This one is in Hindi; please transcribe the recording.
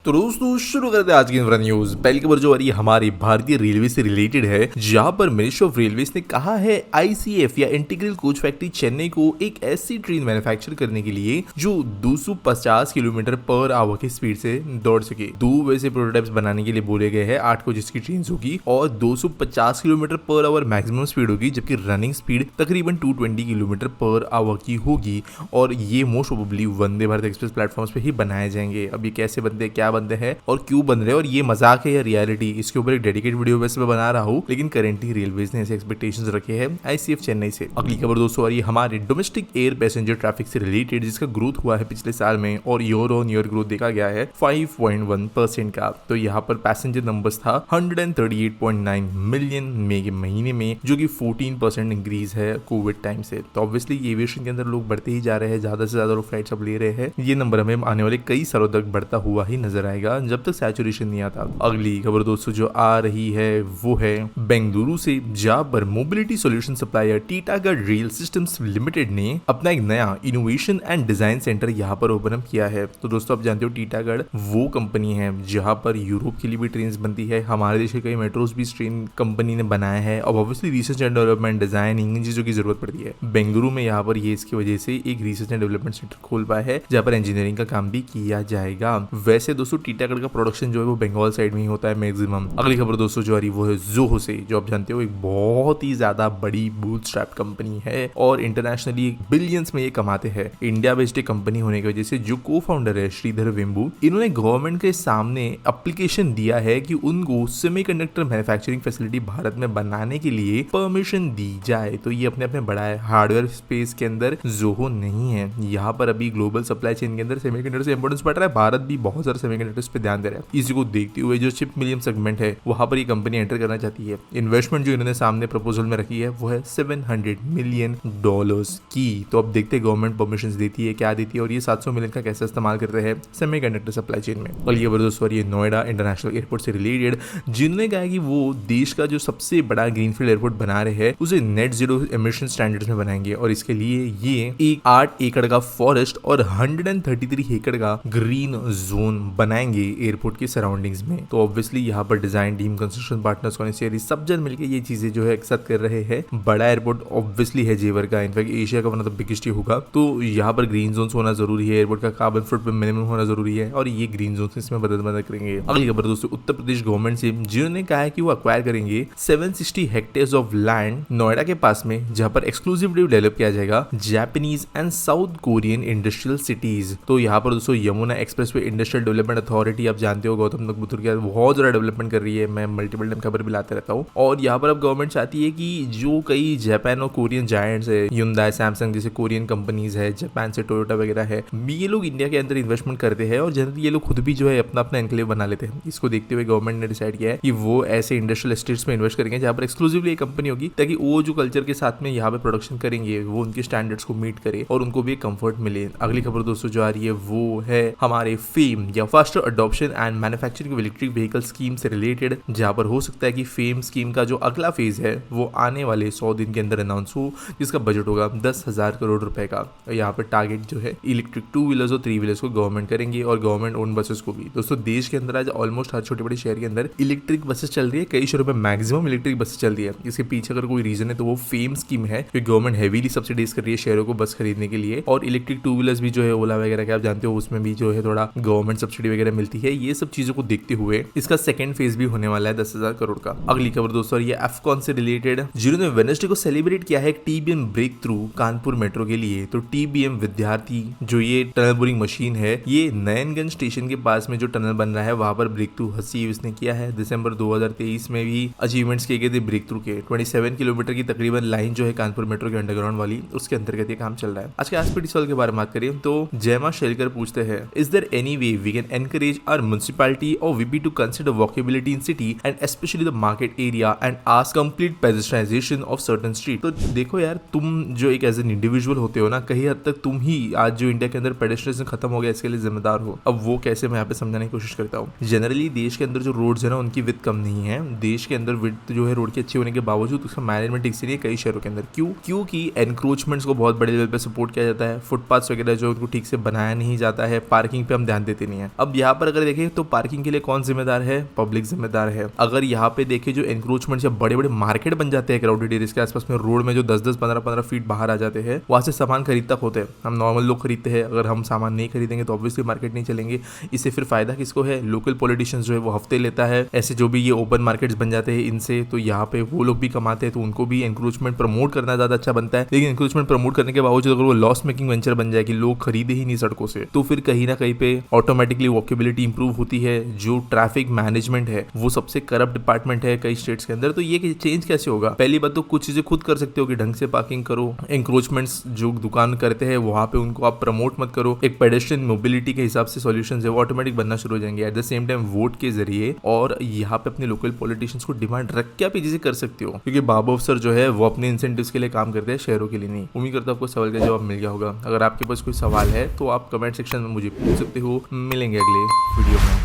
तो दोस्तों शुरू करते हैं आज की न्यूज। पहली खबर जो आ रही है हमारी भारतीय रेलवे से रिलेटेड है, जहां पर मिनिस्ट्री ऑफ रेलवेज ने कहा है आईसीएफ या इंटीग्रल कोच फैक्ट्री चेन्नई को एक ऐसी ट्रेन मैन्युफैक्चर करने के लिए जो 250 किलोमीटर पर आवर की स्पीड से दौड़ सके। दो वैसे प्रोटोटाइप्स बनाने के लिए बोले गए हैं, 8 कोचेस की ट्रेन होगी और 250 kilometre per hour maximum speed होगी, जबकि रनिंग स्पीड तकरीबन 220 किलोमीटर पर आवर की होगी। और ये most probably Vande Bharat express platforms पे ही बनाए जाएंगे। अब ये कैसे बनते हैं, क्या बनते हैं और क्यों बन रहे हैं और ये मजाक है या रियलिटी, इसके ऊपर एक डेडिकेट वीडियो वैसे मैं बना रहा हूँ, लेकिन करेंटली रेलवेज ने ऐसे एक्सपेक्टेशंस रखे हैं आईसीएफ चेन्नई से। अगली खबर दोस्तों आ रही है हमारे डोमेस्टिक एयर पैसेंजर ट्रैफिक से रिलेटेड, जिसका ग्रोथ हुआ है पिछले साल में और ईयर ऑन ईयर ग्रोथ देखा गया है 5.1% का। तो यहाँ पर पैसेंजर नंबर्स था 138.9 मिलियन मई के महीने में, जो कि 14% इंक्रीज है कोविड टाइम से। तो ऑब्वियसली एविएशन के अंदर लोग बढ़ते ही जा रहे हैं, ज्यादा से ज्यादा लोग फ्लाइट्स अब ले रहे हैं। ये नंबर हमें आने वाले कई सालों तक बढ़ता हुआ ही नजर आएगा जब तक सैचुरेशन नहीं आता। अगली खबर दोस्तों जो आ रही है वो है बेंगलुरु से, जहां पर mobility solution supplier Titagarh rail systems limited ने अपना एक नया इनोवेशन एंड डिजाइन सेंटर यहाँ पर ओपन अप किया है। तो दोस्तों आप जानते हो टीटागढ़ वो कंपनी है जहां पर यूरोप के लिए भी ट्रेन बनती है, हमारे देश के कई मेट्रोज भी ट्रेन कंपनी ने बनाया है। अब obviously research and development, design, इन चीजों की जरूरत पड़ती है। बेंगलुरु में यहाँ पर ये इसकी वजह से एक रिसर्च एंड डेवलपमेंट सेंटर खोल पाया है, जहाँ पर इंजीनियरिंग का काम भी किया जाएगा। वैसे दोस्तों टीटागढ़ का प्रोडक्शन जो है वो बंगाल साइड में ही होता है मैक्सिमम। अगली खबर दोस्तों जो आ रही वो है जोहो से, जो आप जानते हो एक बहुत ही ज्यादा बड़ी बूटस्ट्रैप कंपनी है और इंटरनेशनली बिलियंस में ये कमाते हैं। इंडिया बेस्ड कंपनी होने की वजह से जो को फाउंडर है श्रीधर वेम्बू, इन्होंने गवर्नमेंट के सामने एप्लीकेशन दिया है कि उनको सेमीकंडक्टर मैन्युफैक्चरिंग फैसिलिटी भारत में बनाने के लिए परमिशन दी जाए। तो ये अपने अपने बड़ा है, हार्डवेयर स्पेस के अंदर जोहो नहीं है। यहाँ पर अभी ग्लोबल सप्लाई चेन के अंदर सेमीकंडक्टर से इंपॉर्टेंस बढ़ रहा है, भारत भी बहुत सारे सेमीकंडक्टर्स पे ध्यान दे रहा है। इसी को देखते हुए जो चिप मिलियन सेगमेंट है वहां पर ये कंपनी एंटर करना चाहती है। इन्वेस्टमेंट जो इन्होंने सामने प्रपोजल में रखी है वो है $700 मिलियन की। तो अब देखते हैं गवर्नमेंट परमिशन देती है, क्या देती है और ये 700 मिलियन का कैसे इस्तेमाल करते हैं सेमीकंडक्टर सप्लाई चेन में। और ये जबरदस्त और ये नोएडा इंटरनेशनल एयरपोर्ट से रिलेटेड, जिन्होंने कहा कि वो देश का जो सबसे बड़ा ग्रीनफील्ड एयरपोर्ट बना रहे हैं उसे नेट जीरो एमिशन स्टैंडर्ड्स में बनाएंगे और इसके लिए ये एक 8 एकड़ का फॉरेस्ट और 133 एकड़ का ग्रीन जोन बनाएंगे एयरपोर्ट के सराउंडिंग्स में। तो ऑब्वियसली यहाँ पर डिजाइन टीम, कंस्ट्रक्शन पार्टनर्स, कॉन्सियरी सब जन मिलकर ये चीजें जो है एकसाथ कर रहे हैं। बड़ा एयरपोर्ट ऑब्वियसली है जेवर का, इनफैक्ट एशिया का वन ऑफ द बिगेस्ट ही होगा। तो यहाँ पर ग्रीन जोन होना जरूरी है, एयरपोर्ट का कार्बन फुटप्रिंट मिनिमम होना जरूरी है और ये ग्रीन जोन इसमें मदद करेंगे। अगली खबर दोस्तों उत्तर प्रदेश गवर्नमेंट से, जिन्होंने कहा है कि वो अक्वायर करेंगे 760 हेक्टेयर्स ऑफ लैंड नोएडा के पास में, जहाँ पर एक्सक्लूसिवली डेवलप किया जाएगा Japanese and south Korean industrial cities. तो यहाँ पर दोस्तों Yamuna expressway industrial development authority, आप जानते हो गौतम बुद्ध की बहुत ज्यादा डेवलपमेंट कर रही है, मैं मल्टीपल टाइम खबर भी लाते रहता हूँ। और यहाँ पर अब गवर्नमेंट चाहती है कि जो कई जापान और कोरियन जायंट्स है, ह्युंडई, सैमसंग जैसे कोरियन कंपनीज है, जापान से टोयोटा वगैरह है, ये लोग इंडिया के अंदर इन्वेस्टमेंट करते हैं और जनरली ये लोग खुद भी जो है अपना अपना एनक्लेव बना लेते हैं। इसको देखते हुए गवर्नमेंट ने डिसाइड किया है कि वो ऐसे इंडस्ट्रियल एस्टेट्स में इन्वेस्ट करेंगे जहाँ पर एक्सक्लूसिवली एक कंपनी होगी, ताकि वो जो कल्चर के साथ में यहाँ पे प्रोडक्शन करेंगे वो उनके स्टैंडर्ड्स को मीट करे और उनको भी कंफर्ट मिले। अगली खबर दोस्तों जो आ रही है वो है हमारे फेम या faster adoption and manufacturing of electric vehicle scheme से रिलेटेड, जहां पर हो सकता है कि फेम स्कीम का जो अगला फेज है वो आने वाले 100 दिन के अंदर अनाउंस हो, जिसका बजट होगा 10,000 करोड़ रुपए का। यहाँ पर टारगेट जो है इलेक्ट्रिक 2 व्हीलर्स और 3 व्हीलर्स को गवर्नमेंट करेंगे और गवर्नमेंट ओन बसेस को भी। दोस्तों देश के अंदर आज ऑलमोस्ट हर छोटे बड़े शहर के अंदर इलेक्ट्रिक बसेस चल रही है, कई शहरों में मैक्सिमम इलेक्ट्रिक बसेस चल रही है। इसके पीछे अगर कोई रीजन है तो वो फेम स्कीम है, क्योंकि गवर्नमेंट हेवीली सब्सिडाइज कर रही है शहरों को बस खरीदने के लिए। और इलेक्ट्रिक 2 व्हीलर्स भी जो है ओला वगैरह के आप जानते हो उसमें भी जो है थोड़ा गवर्नमेंट सब्सिडी वगैरह मिलती है। ये सब चीजों को देखते हुए इसका सेकंड फेज भी होने वाला है 10,000 करोड़ का। अगली खबर दोस्तों ये एफकॉन से रिलेटेड, जिन्होंने वेडनेसडे को सेलिब्रेट किया है TBM breakthrough Kanpur metro के लिए। तो टीबीएम विद्यार्थी जो ये टनल बोरिंग मशीन है, ये नयनगंज स्टेशन के पास में जो टनल बन रहा है वहां पर ब्रेक थ्रू अचीव इसने किया है। दिसंबर 2023 में भी अचीवमेंट्स किए गए थे ब्रेक थ्रू के। 27 किलोमीटर की तकरीबन लाइन जो है कानपुर मेट्रो के अंडरग्राउंड वाली, उसके अंतर्गत ये काम चल रहा है। आज के एसपीटी सॉल्व के बारे में बात करें तो जयमा शेलकर पूछते हैं, is there any way we can encourage our municipality और VP to consider walkability in city and specially the market area and ask complete pedestrianisation of certain street. तो देखो यार, तुम जो एक एज एन इंडिविजुअल होते हो ना, कहीं हद तक तुम ही आज जो इंडिया के अंदर पेडेस्ट्रियन खत्म हो गया इसके लिए जिम्मेदार हो। अब वो कैसे मैं यहाँ पे समझाने की कोशिश करता हूँ। जनरली देश के अंदर जो रोड्स है ना उनकी विड्थ कम नहीं है। देश के अंदर विड्थ जो है रोड की अच्छी होने के बावजूद उसका मैनेजमेंट ठीक से नहीं है कई शहरों के अंदर। क्योंकि एनक्रोचमेंट्स को बहुत बड़े लेवल पे सपोर्ट किया जाता है, फुटपाथ्स वगैरह जो उनको ठीक से बनाया नहीं जाता है, पार्किंग पे हम ध्यान देते नहीं है। अब अब यहाँ पर अगर देखें तो पार्किंग के लिए कौन जिम्मेदार है? पब्लिक जिम्मेदार है। अगर यहाँ पे देखें जो एंक्रोचमेंट या बड़े बड़े मार्केट बन जाते हैं क्राउडेड एरियाज के आसपास में, रोड में जो 10-10 15-15 फीट बाहर आ जाते हैं, वहां से सामान खरीद तक होते हैं। हम नॉर्मल लोग खरीदते हैं, अगर हम सामान नहीं खरीदेंगे तो ऑब्वियसली मार्केट नहीं चलेंगे। इससे फिर फायदा किसको है? लोकल पॉलिटिशियंस जो है वो हफ्ते लेता है, ऐसे जो भी ये ओपन मार्केट्स बन जाते हैं इनसे, तो यहाँ पे वो लोग भी कमाते हैं, तो उनको भी एंक्रोचमेंट प्रमोट करना ज्यादा अच्छा बनता है। लेकिन एंक्रोचमेंट प्रमोट करने के बावजूद अगर वो लॉस मेकिंग वेंचर बन जाए कि लोग खरीदे ही नहीं सड़कों से, तो फिर कहीं ना कहीं पे ऑटोमेटिकली वॉकेबिलिटी इंप्रूव होती है। जो ट्रैफिक मैनेजमेंट है वो सबसे करप्ट डिपार्टमेंट है कई स्टेट्स के अंदर। तो ये चेंज कैसे होगा? पहली बात तो कुछ चीजें खुद कर सकते हो कि ढंग से पार्किंग करो, एंक्रोचमेंट्स जो दुकान करते हैं वहां पे उनको आप प्रमोट मत करो। एक पेडेस्ट्रियन मोबिलिटी के हिसाब से सॉल्यूशंस है वो ऑटोमेटिक बनना शुरू हो जाएंगे। At the same time vote के जरिए और यहाँ पे अपने लोकल पॉलिटिशियंस को डिमांड रख के आप ये चीजें कर सकते हो, क्योंकि बाबू अफसर जो है वो अपने इंसेंटिव्स के लिए काम करते हैं, शहरों के लिए नहीं। उम्मीद करता हूं आपको सवाल का जवाब मिल गया होगा। अगर आपके पास कोई सवाल है तो आप कमेंट सेक्शन में मुझे पूछ सकते हो। मिलेंगे अगले वीडियो में।